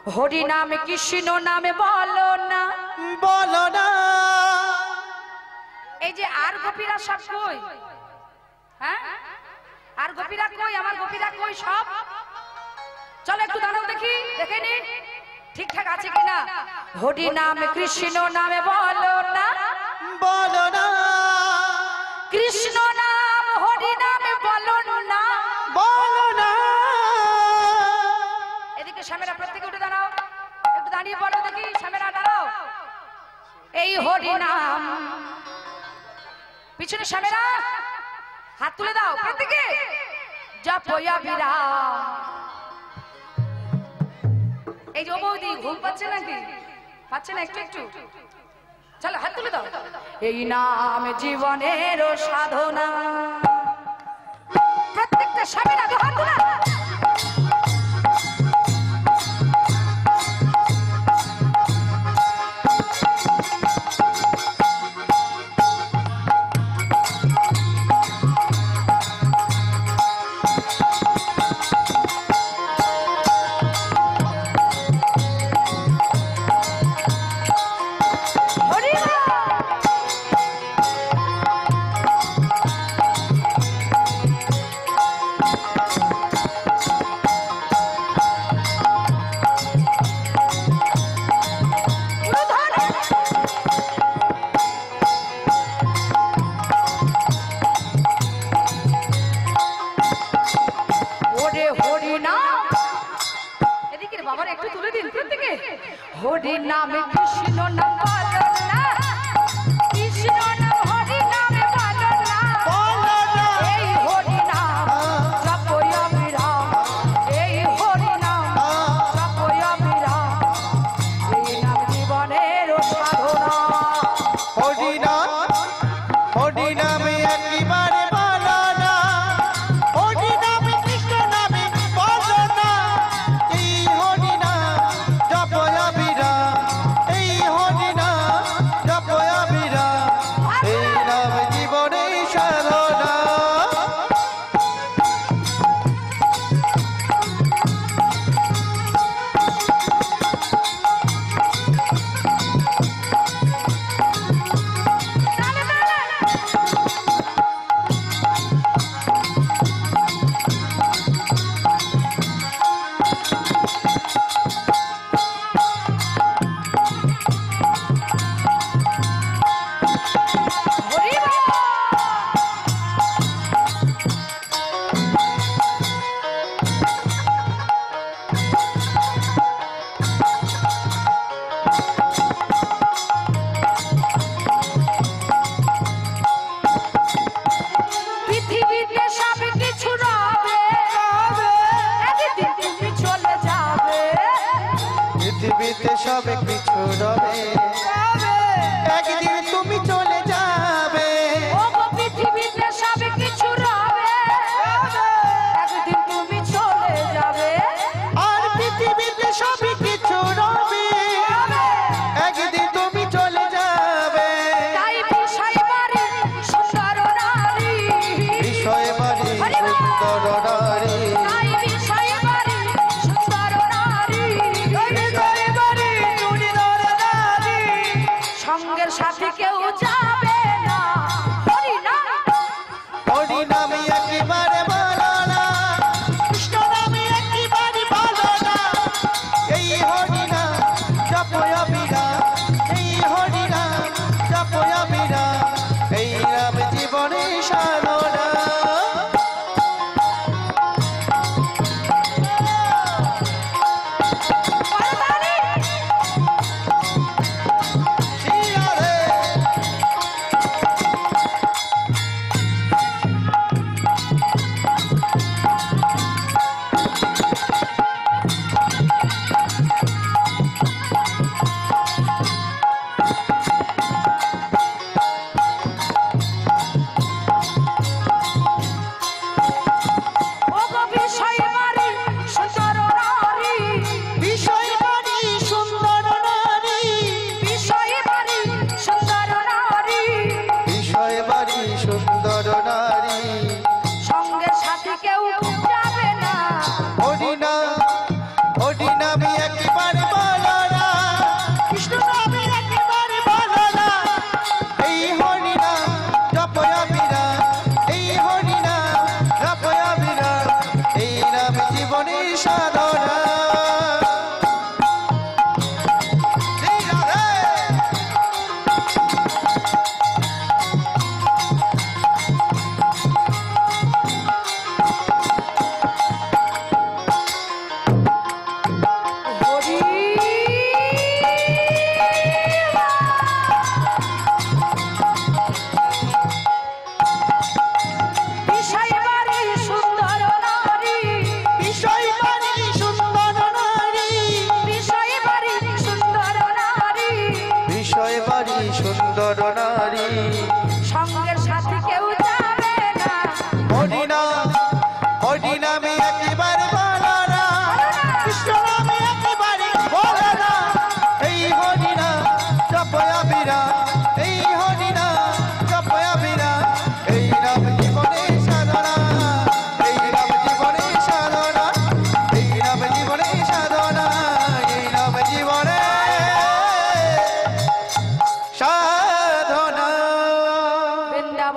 হরি নামে কৃষ্ণ নামে বলো না বলো না। এই যে আর গোপীরা সব কই, হ্যাঁ আর গোপীরা কই, আমার গোপীরা কই সব? চলো একটু দাঁড়াও দেখি, দেখে নি ঠিকঠাক আছে কিনা। হরি নামে কৃষ্ণ নামে বলো না বলো না। কৃষ্ণ নাম হরি নামে বলো না বলো না। এদিকে স্বামীরা প্রত্যেকে উঠে দাঁড়াও, একটু দাঁড়িয়ে বলো দেখি স্বামীরা দাঁড়াও। এই হরি নাম, পিছনে স্বামীরা হাত তুলে দাও প্রত্যেকে, জপয়া বিরাম। এই যে বৌদি ঘুম পাচ্ছে নাকি? পাচ্ছে না একটু একটু? চলো হাত তুলে দাও। এই নাম জীবনের সাধনা, প্রত্যেকটা স্বামীরা তো হাত তুলে। হরি নামে কৃষ্ণ নাম বলো না, কৃষ্ণ নাম হরি নামে বলো না, এই হরি নাম জপয়া বিরাম, এই হরি নাম জপয়া বিরাম, এই নাম জীবনের সাধনা। হরি নাম, হরি নামে একেবারে বলো না। হরি নামে কৃষ্ণ নামে বলো না। এই হরি নাম জপয়া বিরাম, এই হরি নাম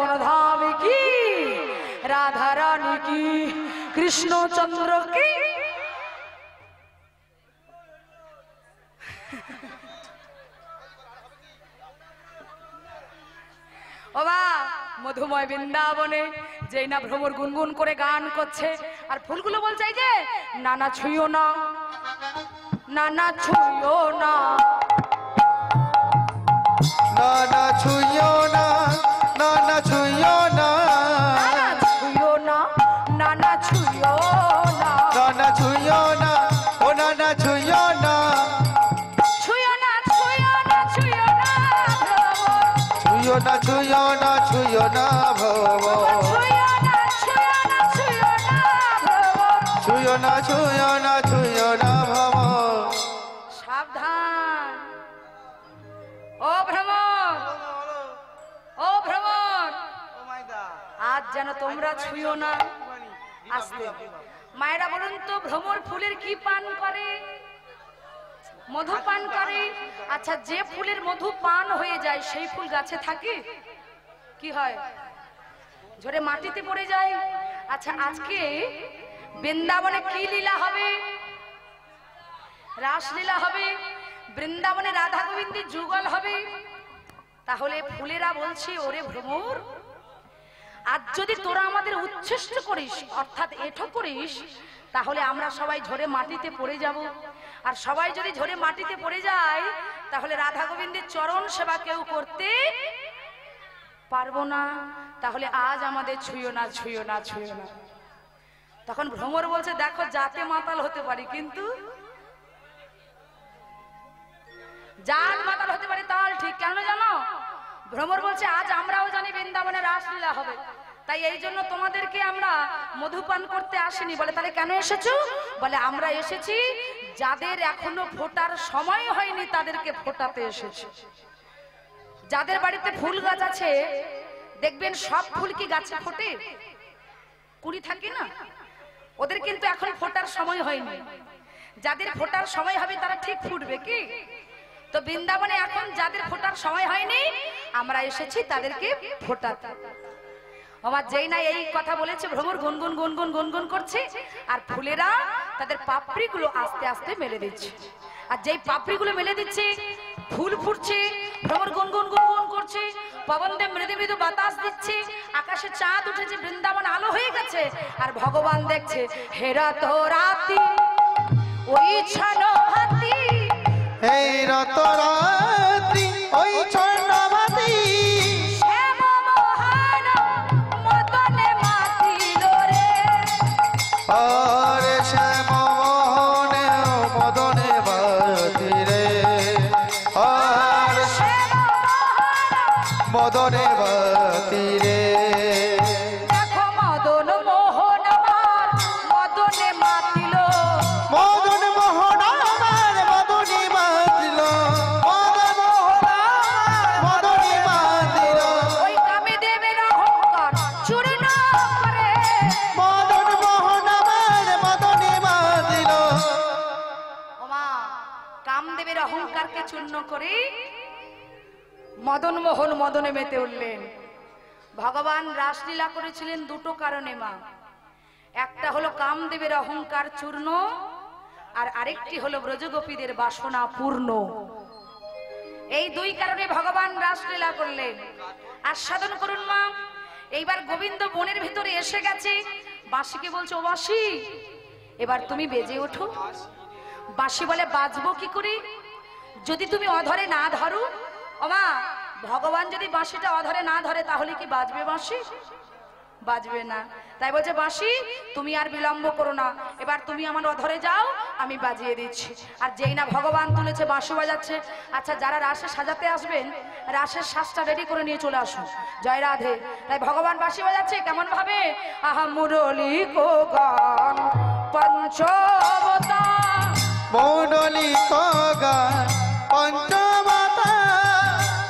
বৃন্দাবন ধাম কি, রাধা রানী কি, কৃষ্ণচন্দ্র কি। ও মা, মধুময় বৃন্দাবনে যেই না ভ্রমর গুনগুন করে গান করছে, আর ফুলগুলো বলছে এই যে নানা ছুঁয়ো না, নানা ছুঁয়ো না, নানা ছুঁয়ো না, নানা ছুঁয়ো না, নানা ছুঁয়ো না, নানা ছুঁয়ো না, নানা ছুঁয়ো না, ও নানা ছুঁয়ো না, ছুঁয়ো না, ছুঁয়ো না, ছুঁয়ো না ছুঁয়ো না, ছুঁয়ো না, ছুঁয়ো না ভব, ছুঁয়ো না, ছুঁয়ো না, ছুঁয়ো না ছুঁয়ো না, ছুঁয়ো না, ছুঁয়ো না ভব। সাবধান ও ভ্রমর, ও ভ্রমর, আজ যেন তোমরা ছুঁয়ো না। আসতে মায়েরা বলুন তো, ভ্রমর ফুলের কি পান করে? মধু পান করে। আচ্ছা, যে ফুলের মধু পান হয়ে যায় সেই ফুল গাছে থাকে? কি হয়? ঝরে মাটিতে পড়ে যায়। আচ্ছা, আজকে বৃন্দাবনে কি লীলা হবে? রাসলীলা হবে, বৃন্দাবনে রাধা গোবিন্দের যুগল হবে। তাহলে ফুলেরা বলছে, ওরে ভ্রমর, আজ যদি তোরা আমাদের উচ্ছিষ্ট করিস, অর্থাৎ এঠো করিস, তাহলে আমরা সবাই ঝরে মাটিতে পড়ে যাব। আর সবাই যদি ঝরে মাটিতে পড়ে যায়, তাহলে রাধা গোবিন্দের চরণ সেবা কেউ করতে পারবো না। তাহলে আজ আমাদের ছুঁয়ো না, ছুঁয়ো না, ছুঁয়ো না। তখন ভ্রমর বলছে, দেখো যাতে মাতাল হতে পারি, কিন্তু জাল মাতাল হতে পারি, তাল ঠিক। কেন জানো? ভ্রমর বলছে, আজ আমরাও জানি বৃন্দাবনে রাসলীলা হবে, তাই এই জন্য তোমাদেরকে আমরা মধুপান করতে আসিনি। বলে, তাহলে কেন এসেছো? বলে, আমরা এসেছি যাদের এখনো ফোটার সময় হয়নি তাদেরকে ফোটাতে এসেছি। যাদের বাড়িতে ফুল গাছ আছে, দেখবেন সব ফুল কি গাছে ফোটে? কুড়ি থাকে না, ওদের কিন্তু এখন ফোটার সময় হয়নি। যাদের ফোটার সময় হবে তারা ঠিক ফুটবে কি? তো বৃন্দাবনে এখন যাদের ফোটার সময় হয়নি, আমরা এসেছি তাদেরকে ফোটাতে। আমার যেই না এই কথা বলেছে, ভ্রমর গুনগুন গুনগুন গুনগুন করছে, আর ফুলেরা তাদের পাপড়িগুলো আস্তে আস্তে মেলে দিচ্ছে। আর যেই পাপড়িগুলো মেলে দিচ্ছে, ফুল ফুটছে, ভ্রমর গুনগুন গুনগুন করছে, পবনদেব মৃদু মৃদু বাতাস দিচ্ছে, আকাশে চাঁদ উঠেছে, বৃন্দাবন আলো হয়ে গেছে। আর ভগবান দেখছে, হেরা তো রাতি ওই ছানো হাতি, এই রত রাত্রি ওই ছন্নবাতি, শ্যাম মোহন মদনে মাতিল রে, আর শ্যাম মোহনে মদনে বাতি রে, আর শ্যাম মদনে বাতি রে। দেখো মদন মোহন আমার মদনে মাতিল, মদন মোহন আমার মদনে বাতিল, মদন মোহন মদনে বাতিল, ওই কামে দেবের অহংকার চূর্ণ করে, মদন মোহন আমার মদনে বাতিল। ওমা, কামদেবের অহংকারকে চূর্ণ করে মদন মোহন মদনে মেতে উঠলেন। ভগবান রাসলীলা করেছিলেন দুটো কারণে মা, একটা হলো কামদেবের অহংকার চূর্ণ, আর আরেকটি হলো ব্রজগোপীদের বাসনা পূর্ণ। এই দুই কারণে ভগবান রাসলীলা করলেন। আস্বাদন করুন মা। এইবার গোবিন্দ বনের ভিতরে এসে গেছে, বাঁশিকে বলছে, ও বাঁশি এবার তুমি বেজে ওঠো। বাঁশি বলে, বাজবো কি করে যদি তুমি অধরে না ধরো? ওমা, ভগবান যদি বাঁশিটা অধরে না ধরে তাহলে কি বাজবে বাঁশি? বাজবে না। তাই বলছে, বাঁশি তুমি আর বিলম্ব করো না, এবার তুমি আমার অধরে যাও, আমি বাজিয়ে দিচ্ছি। আর যেই না ভগবান তুলেছে, বাঁশি বাজাচ্ছে। আচ্ছা, যারা রাসে সাজাতে আসবেন, রাসের শ্বাসটা রেডি করে নিয়ে চলে আসুন। জয় রাধে। তাই ভগবান বাঁশি বাজাচ্ছে কেমন ভাবে? আহা মুরলী কো গান পঞ্চবতার, মুরলী কো গান পঞ্চবতার,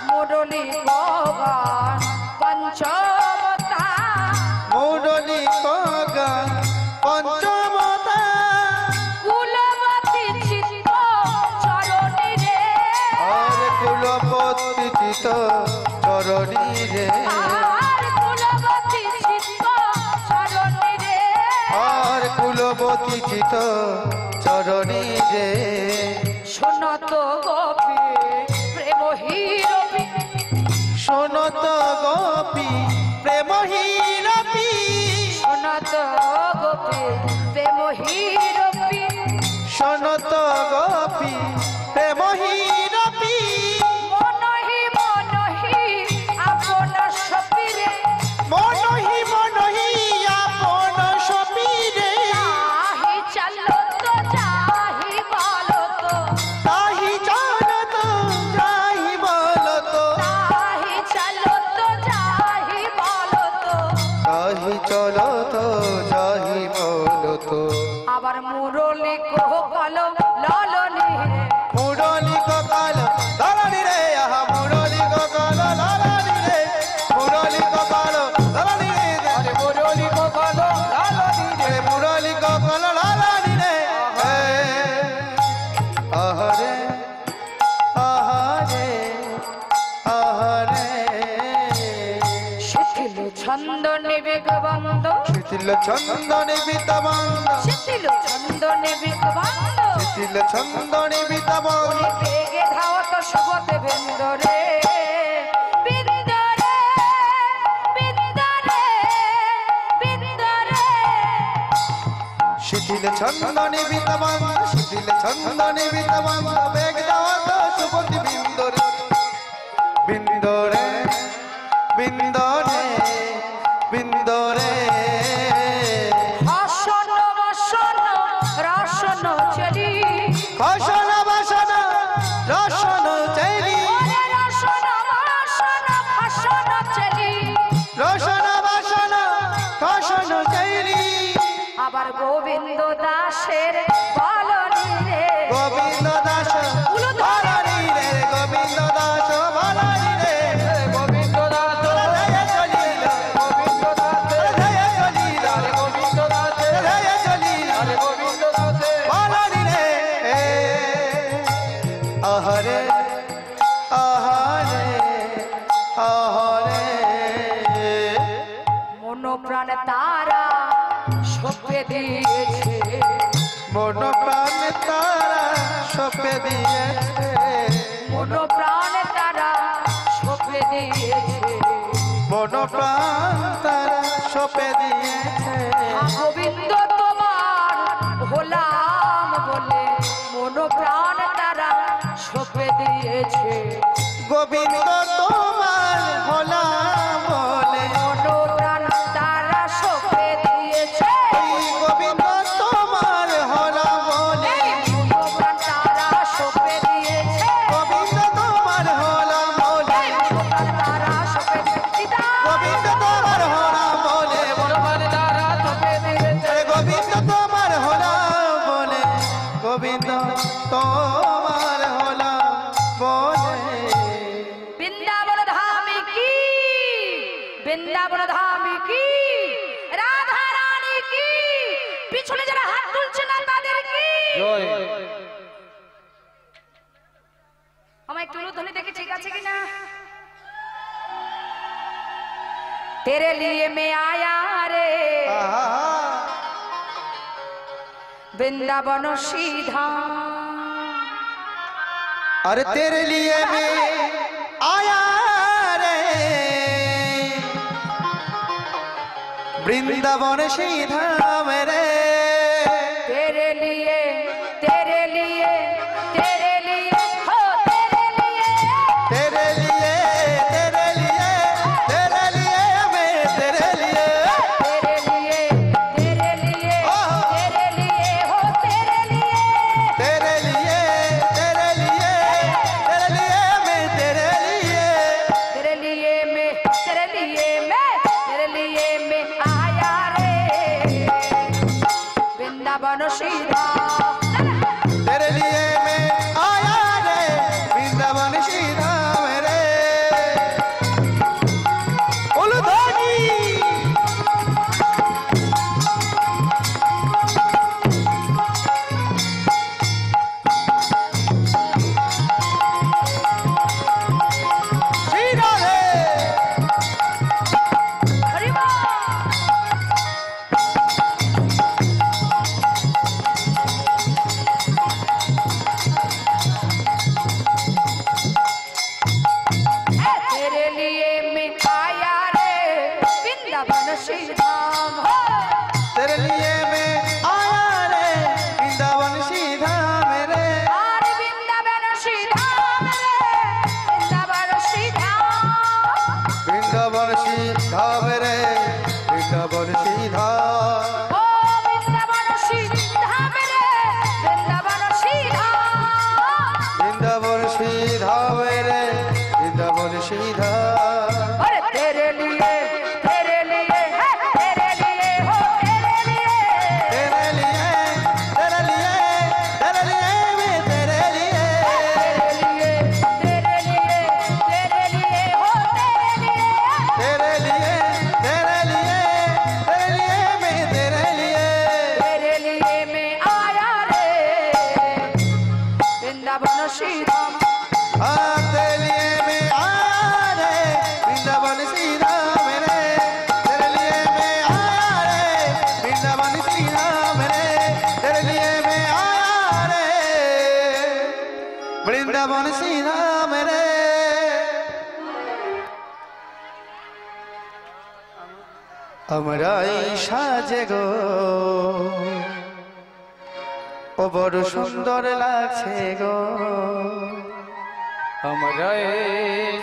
মুরলী কো গান পঞ্চবতার, মুরলী কো গান পঞ্চবতার, কুলবতী চিত্ত চরণী রে, আর কুলপতি চিত চরণী রে, আর পতি চিত চরণী রে শোনত গোপী প্রেম হিরবি শোনত গোপী প্রেম হিরবি শোনত গোপী প্রেম হিরবি শোনত গোপী প্রেম হিরবি মনহি মনহি আপন সপিরে মনহি মনহি আপন সপিরে তাহি চালো তো যাহি বলো তো তাহি জানত যাহি বলত তাহি চালো তো যাহি বলো তো তাহি চলত যাহি বলত আবার মুরলি কোহকল ললনি রে মুরলি ককাল লালানি রে আহা মুরলি ককাল লালানি রে মুরলি ককাল লালানি রে আরে মুরলি ককাল লালানি রে মুরলি ককাল লালানি রে আহারে আহারে আহারে শিথিল ছন্দ নিবেগ বন্ধ শিথিল চন্দনে বিতবন্ধ শিথিল ছন্দ নিবেগ বন্ধ শিথিল চন্দনে বিতবন্ধ বেগে ধাওত শুভতে বৃন্দরে বৃন্দরে বৃন্দরে বৃন্দরে শিথিল চন্দনে বিতবন্ধ শিথিল চন্দনে বিতবন্ধ বেগ দাওয়াত সুপতি বিন্দরে বিন্দরে বিন্দরে বিন্দরে আসন বসন রসন চলি কষণ বাসন রসন চেলি ওরে রসন বসন ফসন চলি রসন বাসন কষণ চেলি আবার গোবিন্দ দাসের বলনি রে গোবিন্দ দাস ভালারি রে গোবিন্দ দাস ভালারি রে গোবিন্দ দাস জয় চলিল গোবিন্দ দাস জয় চলিল গোবিন্দ দাস জয় চলিল গোবিন্দ দাস ভালারি রে আহারে আহারে আহারে মন প্রাণ তারা সপে দিয়েছে মন প্রাণ তারা সপে দিয়েছে মন প্রাণ তারা সপে দিয়েছে মন প্রাণ তারা সপে দিয়েছে গোবিন্দ তোমার হলাম বলে মন প্রাণ তারা সপে দিয়েছে গোবিন্দ তোমার হলাম বলে মন প্রাণ তারা সপে দিয়েছে এই গোবিন্দ তোমার হলাম বলে মন প্রাণ তারা সপে দিয়েছে গোবিন্দ তোমার হলাম বলে মন প্রাণ তারা সপে দিয়েছে গোবিন্দ তোমার হলাম বলে মন তারা সপে দিয়েছে গোবিন্দ তোমার হলাম বলে গোবিন্দ তোমার হলাম বলে বৃন্দাবন ধামে কি বৃন্দাবন ধামে কি রাধা রানী কি পিছনে যারা হাত তুলছে না তাদের কি আমার একটু ধ্বনি দেখে ঠিক আছে কিনা तेरे लिए मैं आया रे वृंदावन सीधा अरे तेरे लिए मैं आया रे वृंदावन सीधा मेरे तेरे लिए तेरे लिए तेरे लिए हो तेरे लिए तेरे लिए तेरे लिए तेरे लिए मैं तेरे लिए तेरे लिए तेरे लिए तेरे लिए हो तेरे लिए तेरे लिए तेरे लिए तेरे लिए मैं तेरे लिए तेरे लिए मैं तेरे लिए मैं तेरे लिए मैं आया रे वृंदावन सीधा तेरे लिए मैं आया रे वृंदावन सीधा मेरे उलधानी सीधा रे हरि बोल वृंदावन श्री धाम हो। तेरे लिए मैं आया रे वृंदावन श्री धाम रे। आरे वृंदावन श्री धाम रे, वृंदावन श्री धाम। वृंदावन श्री धाम रे, वृंदावन श्री धाम। ओ वृंदावन श्री धाम रे, वृंदावन श्री धाम। वृंदावन श्री धाम रे, वृंदावन श्री धाम। अरे तेरे लिए तेरे लिए है, तेरे लिए हो, तेरे लिए। तेरे लिए तेरे लिए तेरे लिए मैं तेरे लिए। तेरे लिए तेरे लिए तेरे लिए हो, तेरे लिए। तेरे लिए तेरे लिए तेरे लिए मैं तेरे लिए। तेरे लिए मैं आया रे वृंदावन श्री धाम। हाँ तेरे लिए मैं आया रे वृंदावन श्री धाम रे। तेरे लिए मैं आया रे वृंदावन श्री धाम रे। तेरे लिए मैं आया रे वृंदावन श्री धाम रे। আমরাই সাজে গো ও বড় সুন্দর লাগছে গো। আমরা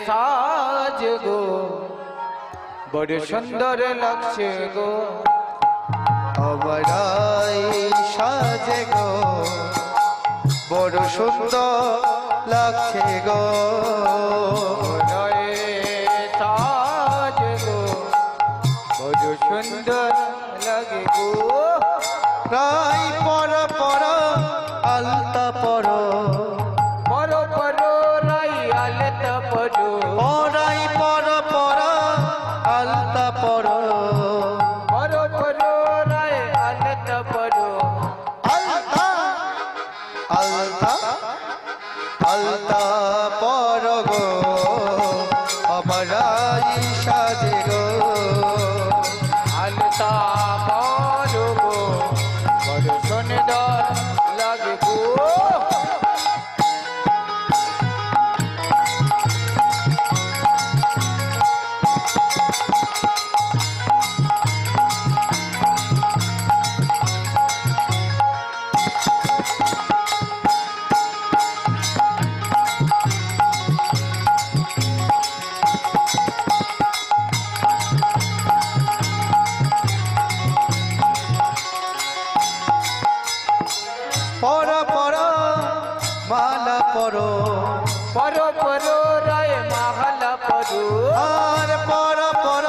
সাজ গো বড় সুন্দর লাগছে গো। আমরাই সাজে গো বড় সুন্দর লাগছে গো। আমরা সাজ গো বড় সুন্দর লাগে গো। রাই পর পর আলতা পর পরো পরো রাই আলত পরো। পরাই পর পর আলতা পর পরো পরো রাই আলত পরো। আলতা আলতা আলতা পর গো আমরাই সাজে গো। আলতা পরো গো বড় সুন্দর লাগে গো। পর পর মালা পর পরো পরো রায় মাহালা পরো। আর পর পর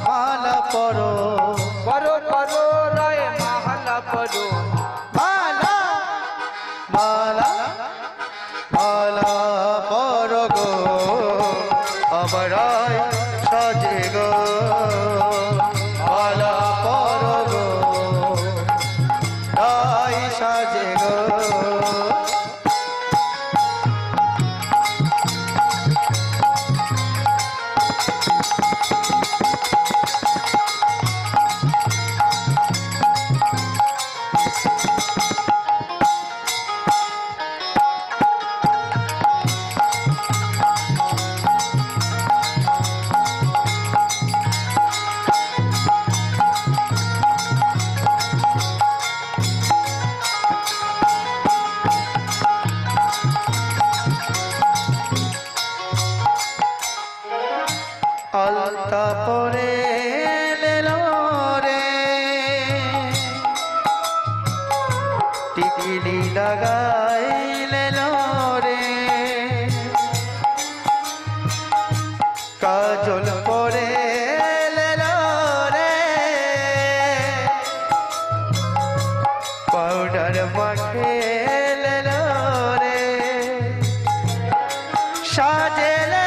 মালা পর পরো পরো রায় মাহালা পরো। মালা মালা মালা পর গো আমরাই সাজে গো। মালা পর গো রাই সাজে গো। আলতা পরে লেলো রে টিকিলি লাগাই লেলো রে কাজল পরে লেলো রে পাউডার মাখে লেলো রে সাজেলে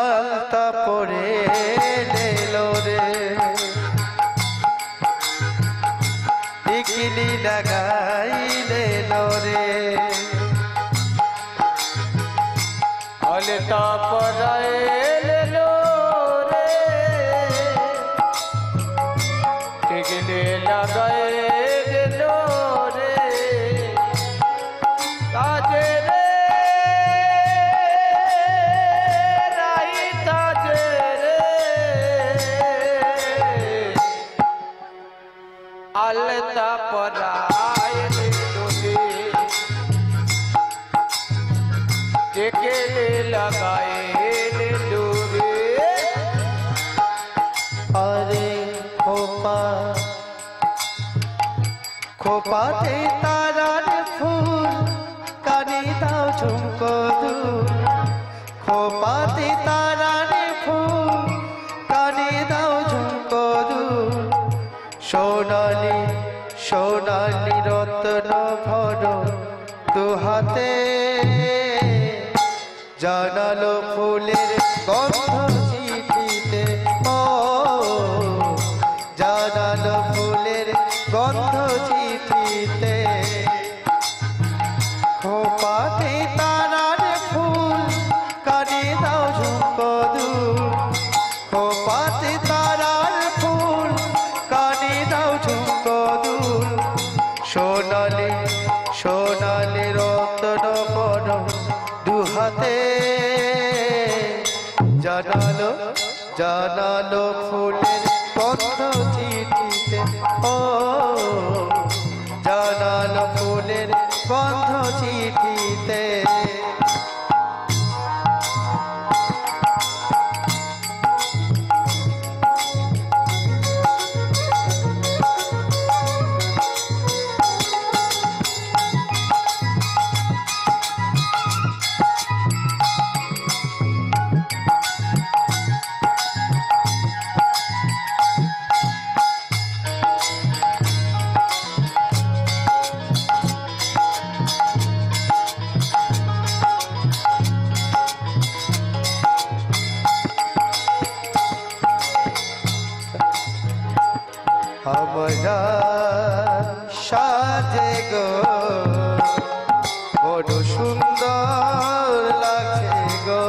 আলতা পরে লেলো রে টিকিলি লাগাই লেলো রে। আলতা পরায় লেলো রে টিকলি লাগায় গেলো রে। খোপাতে তারার ফুল কানে দাও ঝুমকো দুল খোপাতে তারার ফুল কানে দাও ঝুমকো দুল সোনালি সোনালি রত্ন ভর দুহাতে জানালো ফুলের গন্ধ চিঠিতে ও জানালো ফুলের গন্ধ চিঠিতে খোপাতে তারার ফুল কানে দাও ঝুমকো দুল খোপাতে তারার ফুল কানে দাও ঝুমকো দুল সোনালি সোনালি রত্ন পর দুহাতে জানালো জানালো ফুলের গন্ধ চিঠিতে ও জানালো ফুলের গন্ধ চিঠিতে हमरा সাজে গো বড় সুন্দর লাগছে গো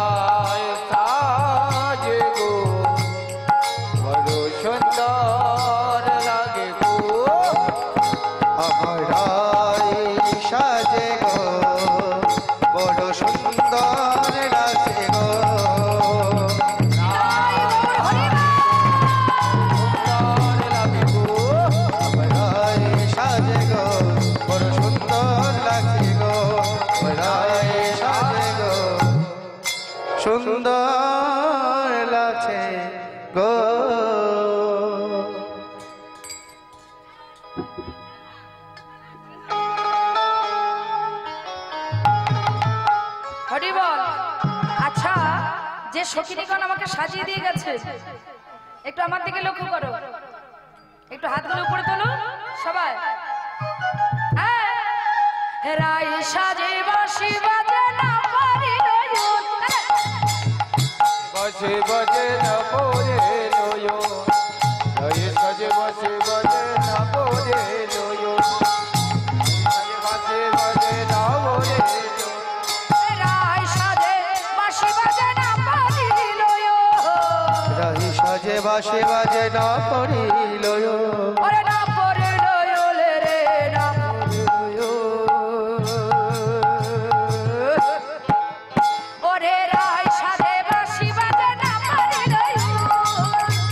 রায় সাজে গো বড় সুন্দর লাগে গো हमरा সাজে গো বড় সুন্দর লাগছে গো সুন্দর লাগছে গো হরি বল। আচ্ছা, যে সখিনীগণ আমাকে সাজিয়ে দিয়ে গেছে, একটু আমার দিকে লক্ষ্য করো, একটু হাতগুলো উপরে তোলো সবাই। রায় সাজে বাঁশি বাজে না পারি নয়ন। বসে বসে না পড়ে লয়ো লয়ে সাজে বসে বসে না পড়ে লয়ো বসে বসে না পড়ে রায় সাজে বাঁশি বাজে না পারি নয়ন। রাহি সাজে বাসে বাজে না করিল ওরে না পড়ে নয়ন রে না ওরে রায় সাজে বাঁশি বাজে না পারি নয়ন।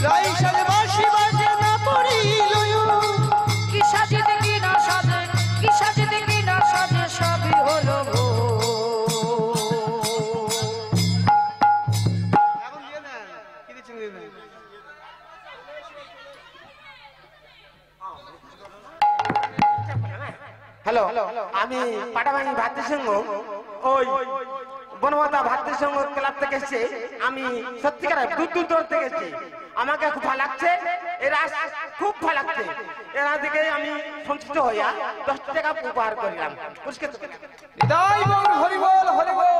রাহি সাজে বাসে বাজে না করিল কি সাজিতে কি না সাজে, কি সাজিতে কি না সাজে, সবই হলো ভুল। হ্যালো, আমি পাটাবাড়ি ভাতৃ সংঘ ওই বনমাতা ভাতৃ সংঘ ক্লাব থেকে এসেছি। আমি সত্যিকার দূর দূর থেকে এসেছি। আমাকে খুব ভালো লাগছে, এরা খুব ভালো লাগছে। এরা দিকে আমি সন্তুষ্ট হইয়া 10 টাকা উপহার করলাম। পুরস্কার হৃদয় বল হরি বল হরি বল।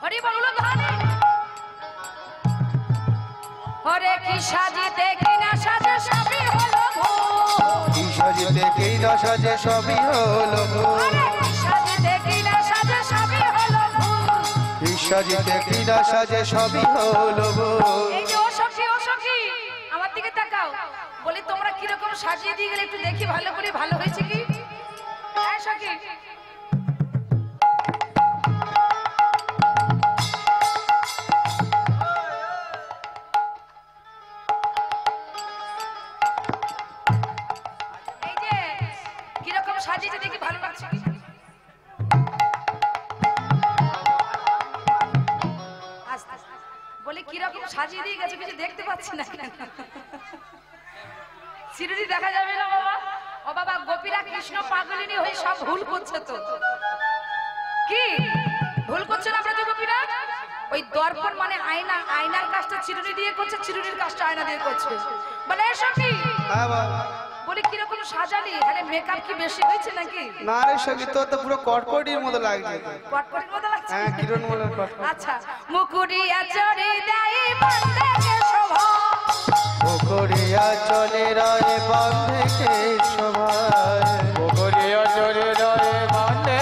হরি বল ধানে। ওরে কি সাজিতে কি না সাজে, সবই হলো ভুল। কি সাজিতে কি না সাজে সবই হলো ভুল ওরে কি সাজিতে কি না সাজে, সবই হলো ভুল। কি সাজিতে কি না সাজে সবই হলো ভুল এই যে ও সখী, আমার দিকে তাকাও। বলি তোমরা কিরকম সাজিয়ে দিয়ে গেলে একটু দেখি ভালো করে, ভালো হয়েছে কি? হ্যাঁ সখী, কিরকম সাজিয়ে দিয়ে গেছে কিছু দেখতে পাচ্ছি না কেন? শিরুরি দেখা যাবে না বাবা? ও বাবা, গোপীরা কৃষ্ণ পাগলিনী হয়ে সব ভুল করছে তো। কি ভুল করছে না ব্রজ গোপীরা? ওই দর্পণ মানে আয়না, আয়নার কাজটা চিরুনি দিয়ে করছে, চিরুনির কাজটা আয়না দিয়ে করছে। বলে এসো কি? হ্যাঁ বাবা। বলি কিরকম সাজালি? আরে মেকআপ কি বেশি হয়েছে নাকি? না রে সখী, তোর তো পুরো কটকটির মতো লাগছে। কটকটির মতো লাগছে? হ্যাঁ, কিরণ বলে কটকটি। আচ্ছা, মুকুরিয়া চড়ে দেয় বন্ধে শোভা, পুকুরিয়া চলে রয় বন্ধে শোভায়, পুকুরিয়া চলে রয়ে বান্ধে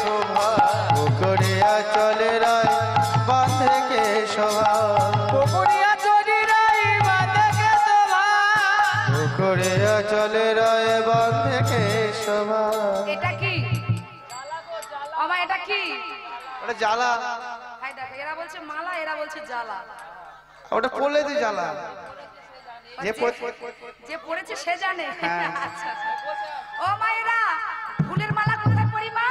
শোভা, পুকুরিয়া চলে রয় বন্ধে শোভায়, পুকুরিয়া চলে রয়ে বান্ধে শোভা, পুকুরিয়া চলে রয় বন্ধে শোভায়। এটা কি আমা? এটা কি? ওটা জ্বালা, হাই দেখো, এরা বলছে মালা, এরা বলছে জ্বালা। ওটা পড়লে তুই জ্বালা। যে যে পড়েছে সে জানে। হ্যাঁ। আচ্ছা, ও মায়েরা, ফুলের মালা কোথায় পরি মা?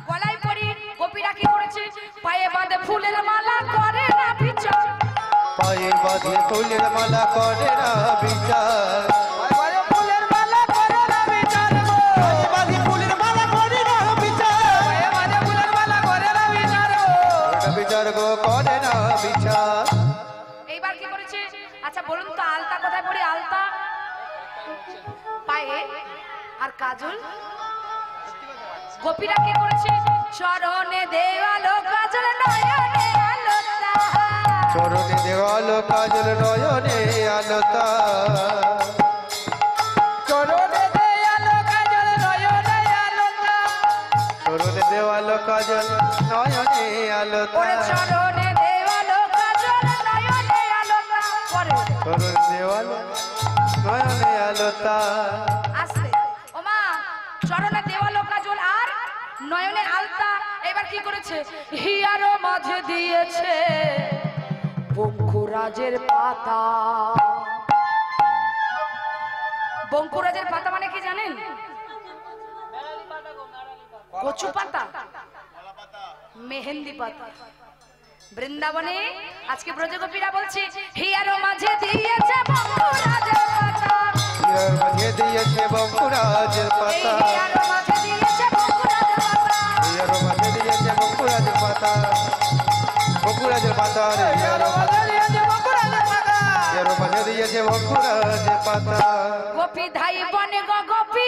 গলায় পরি। গোপীরা কি করেছে? পায়ে বাঁধে ফুলের মালা, করে না বিচার। পায়ে বাঁধে ফুলের মালা, করে না বিচার। ফুলের মালা করে না বিচার গো, পায়ে বাঁধে ফুলের মালা, করে না বিচার। ফুলের মালা করে না বিচার গো, বিচার গো, করে না বিচার। এইবার কি করেছে? আচ্ছা বলুন তো, আলতা কোথায় পরি? আলতা পায়ে, আর কাজল। গোপীরা কি করেছে? চরণে দেওয়ালো কাজল, নয়নে আলতা। চরণে দেওয়ালো কাজল, নয়নে আলতা। চরণে দেয়ালো কাজল নয়নে আলতা, চরণে দেওয়ালো কাজল, নয়নে আলতা। ওরে চরণে দেওয়ালো কাজল, নয়নে আলতা। পরে চরণে দেওয়ালো, নয়নে আলতা। আসছে ও মা, চরণে দেওয়ালো কাজল আর নয়নে আলতা। এবার কি করেছে? হিয়ারো মাঝে দিয়েছে বঙ্কুরাজের পাতা। বঙ্কুরাজের পাতা মানে কি জানেন? কচু পাতা, মেহেন্দি পাতা। বৃন্দাবনে আজকে ব্রজগোপীরা বলছে হিয়ারো মাঝে দিয়েছে বঙ্কুরাজের পাতা। হিয়ার মাঝে দিয়েছে বঙ্কুরাজের এই পাতা। হিয়ারো মাঝে দিয়েছে বঙ্কুরাজের পাতা। হিয়ার মাঝে দিয়েছে বঙ্কুরাজের পাতা। বঙ্কুরাজের পাতা রে, হিয়ার মাঝে দিয়েছে বকুড়ালে পাতা, হিয়ার মাঝে দিয়েছে বঙ্কুরাজের পাতা। গোপী ধাই বনে গো গোপী